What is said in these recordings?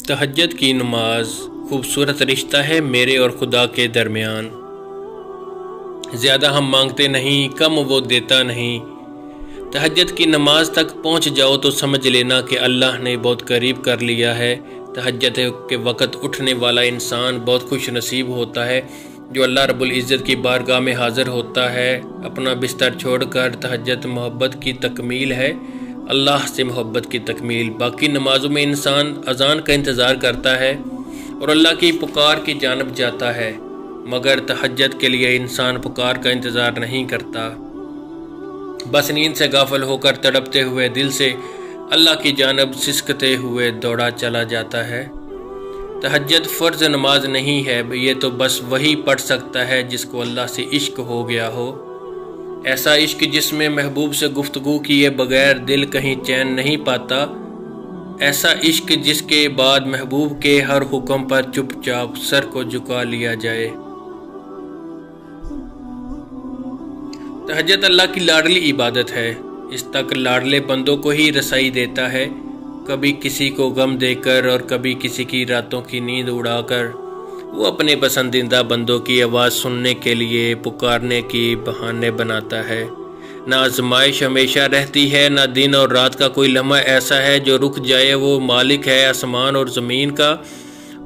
تہجد کی نماز خوبصورت رشتہ ہے میرے اور خدا کے درمیان۔ زیادہ ہم مانگتے نہیں، کم وہ دیتا نہیں۔ تہجد کی نماز تک پہنچ جاؤ تو سمجھ لینا کہ اللہ نے بہت قریب کر لیا ہے۔ تہجد کے وقت اٹھنے والا انسان بہت خوش نصیب ہوتا ہے جو اللہ رب العزت کی بارگاہ میں حاضر ہوتا ہے۔ اپنا بستر چھوڑ کر تہجد محبت کی تکمیل ہے، اللہ سے محبت کی تکمیل۔ باقی نمازوں میں انسان اذان کا انتظار کرتا ہے اور اللہ کی پکار کی جانب جاتا ہے، مگر تہجد کے لیے انسان پکار کا انتظار نہیں کرتا، بس نیند سے غافل ہو کر تڑپتے ہوئے دل سے اللہ کی جانب سسکتے ہوئے دوڑا چلا جاتا ہے۔ تہجد فرض نماز نہیں ہے، یہ تو بس وہی پڑھ سکتا ہے جس کو اللہ سے عشق ہو گیا ہو، ایسا عشق جس میں محبوب سے گفتگو کیے بغیر دل کہیں چین نہیں پاتا، ایسا عشق جس کے بعد محبوب کے ہر حکم پر چپ چاپ سر کو جھکا لیا جائے۔ تہجد اللہ کی لاڈلی عبادت ہے، اس تک لاڈلے بندوں کو ہی رسائی دیتا ہے، کبھی کسی کو غم دے کر اور کبھی کسی کی راتوں کی نیند اڑا کر وہ اپنے پسندیدہ بندوں کی آواز سننے کے لیے پکارنے کی بہانے بناتا ہے۔ نہ آزمائش ہمیشہ رہتی ہے، نہ دن اور رات کا کوئی لمحہ ایسا ہے جو رک جائے۔ وہ مالک ہے آسمان اور زمین کا،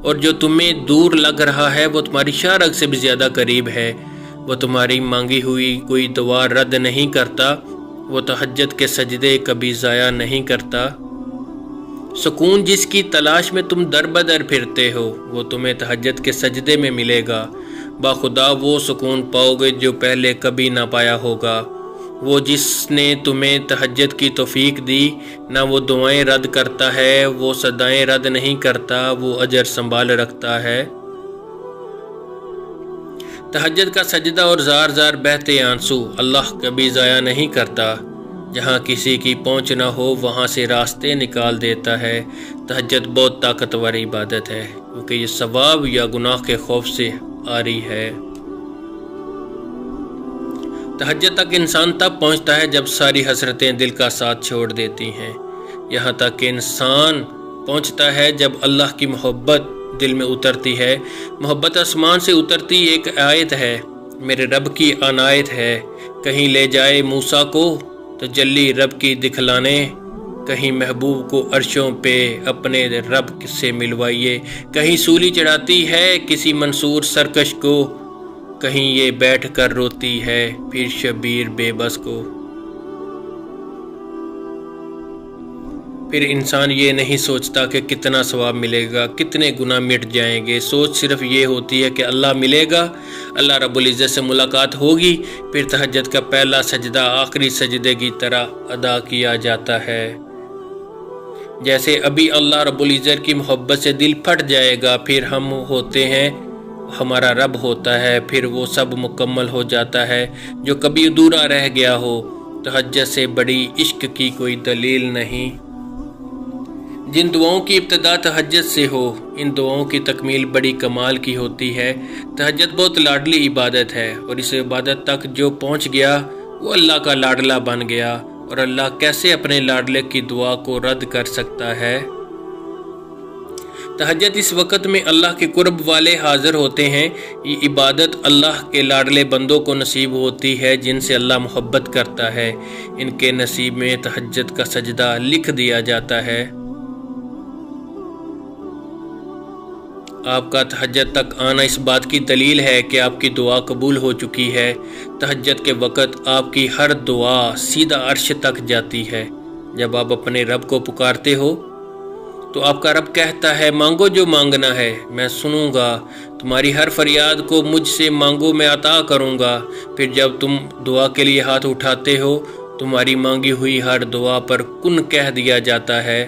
اور جو تمہیں دور لگ رہا ہے وہ تمہاری شارگ سے بھی زیادہ قریب ہے۔ وہ تمہاری مانگی ہوئی کوئی دعا رد نہیں کرتا، وہ تہجد کے سجدے کبھی ضائع نہیں کرتا۔ سکون جس کی تلاش میں تم در بدر پھرتے ہو وہ تمہیں تہجد کے سجدے میں ملے گا۔ باخدا وہ سکون پاؤ گے جو پہلے کبھی نہ پایا ہوگا۔ وہ جس نے تمہیں تہجد کی توفیق دی، نہ وہ دعائیں رد کرتا ہے، وہ صدائیں رد نہیں کرتا، وہ اجر سنبھال رکھتا ہے۔ تہجد کا سجدہ اور زار زار بہتے آنسو اللہ کبھی ضائع نہیں کرتا۔ جہاں کسی کی پہنچ نہ ہو وہاں سے راستے نکال دیتا ہے۔ تہجد بہت طاقتور عبادت ہے کیونکہ یہ ثواب یا گناہ کے خوف سے آری ہے۔ تہجد تک انسان تب پہنچتا ہے جب ساری حسرتیں دل کا ساتھ چھوڑ دیتی ہیں۔ یہاں تک کہ انسان پہنچتا ہے جب اللہ کی محبت دل میں اترتی ہے۔ محبت آسمان سے اترتی ایک آیت ہے، میرے رب کی عنایت ہے۔ کہیں لے جائے موسیٰ کو تجلی رب کی دکھلانے، کہیں محبوب کو عرشوں پہ اپنے رب سے ملوائیے۔ کہیں سولی چڑھاتی ہے کسی منصور سرکش کو، کہیں یہ بیٹھ کر روتی ہے پھر شبیر بے بس کو۔ پھر انسان یہ نہیں سوچتا کہ کتنا ثواب ملے گا، کتنے گناہ مٹ جائیں گے، سوچ صرف یہ ہوتی ہے کہ اللہ ملے گا، اللہ رب العزت سے ملاقات ہوگی۔ پھر تہجد کا پہلا سجدہ آخری سجدے کی طرح ادا کیا جاتا ہے۔ جیسے ابھی اللہ رب العزت کی محبت سے دل پھٹ جائے گا، پھر ہم ہوتے ہیں، ہمارا رب ہوتا ہے، پھر وہ سب مکمل ہو جاتا ہے جو کبھی ادھورا رہ گیا ہو۔ تہجد سے بڑی عشق کی کوئی دلیل نہیں۔ جن دعاؤں کی ابتدا تہجد سے ہو، ان دعاؤں کی تکمیل بڑی کمال کی ہوتی ہے۔ تہجد بہت لاڈلی عبادت ہے، اور اس عبادت تک جو پہنچ گیا وہ اللہ کا لاڈلا بن گیا، اور اللہ کیسے اپنے لاڈلے کی دعا کو رد کر سکتا ہے۔ تہجد اس وقت میں اللہ کے قرب والے حاضر ہوتے ہیں۔ یہ عبادت اللہ کے لاڈلے بندوں کو نصیب ہوتی ہے جن سے اللہ محبت کرتا ہے، ان کے نصیب میں تہجد کا سجدہ لکھ دیا جاتا ہے۔ آپ کا تہجد تک آنا اس بات کی دلیل ہے کہ آپ کی دعا قبول ہو چکی ہے۔ تہجد کے وقت آپ کی ہر دعا سیدھا عرش تک جاتی ہے۔ جب آپ اپنے رب کو پکارتے ہو تو آپ کا رب کہتا ہے مانگو جو مانگنا ہے میں سنوں گا، تمہاری ہر فریاد کو مجھ سے مانگو میں عطا کروں گا۔ پھر جب تم دعا کے لیے ہاتھ اٹھاتے ہو تمہاری مانگی ہوئی ہر دعا پر کن کہہ دیا جاتا ہے۔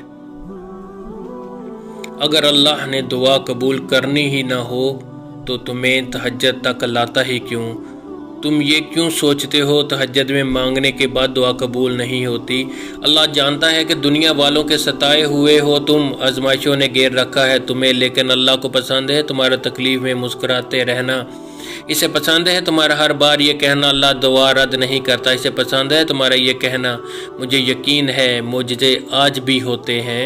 اگر اللہ نے دعا قبول کرنی ہی نہ ہو تو تمہیں تہجد تک لاتا ہی کیوں؟ تم یہ کیوں سوچتے ہو تہجد میں مانگنے کے بعد دعا قبول نہیں ہوتی؟ اللہ جانتا ہے کہ دنیا والوں کے ستائے ہوئے ہو تم، آزمائشوں نے گھیر رکھا ہے تمہیں، لیکن اللہ کو پسند ہے تمہارا تکلیف میں مسکراتے رہنا۔ اسے پسند ہے تمہارا ہر بار یہ کہنا اللہ دعا رد نہیں کرتا۔ اسے پسند ہے تمہارا یہ کہنا مجھے یقین ہے معجزے آج بھی ہوتے ہیں۔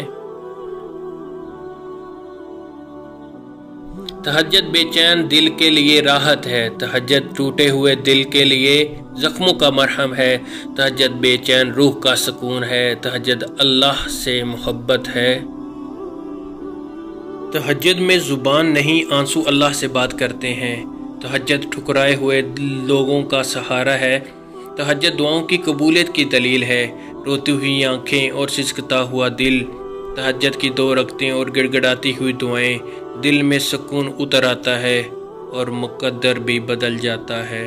تہجد بے چین دل کے لیے راحت ہے، تہجد ٹوٹے ہوئے دل کے لیے زخموں کا مرہم ہے، تہجد بے چین روح کا سکون ہے، تہجد اللہ سے محبت ہے۔ تہجد میں زبان نہیں آنسو اللہ سے بات کرتے ہیں، تہجد ٹھکرائے ہوئے لوگوں کا سہارا ہے، تہجد دعاؤں کی قبولیت کی دلیل ہے، روتی ہوئی آنکھیں اور سسکتا ہوا دل، تہجد کی 2 رکعتیں اور گڑ گڑاتی ہوئی دعائیں، دل میں سکون اتر آتا ہے اور مقدر بھی بدل جاتا ہے۔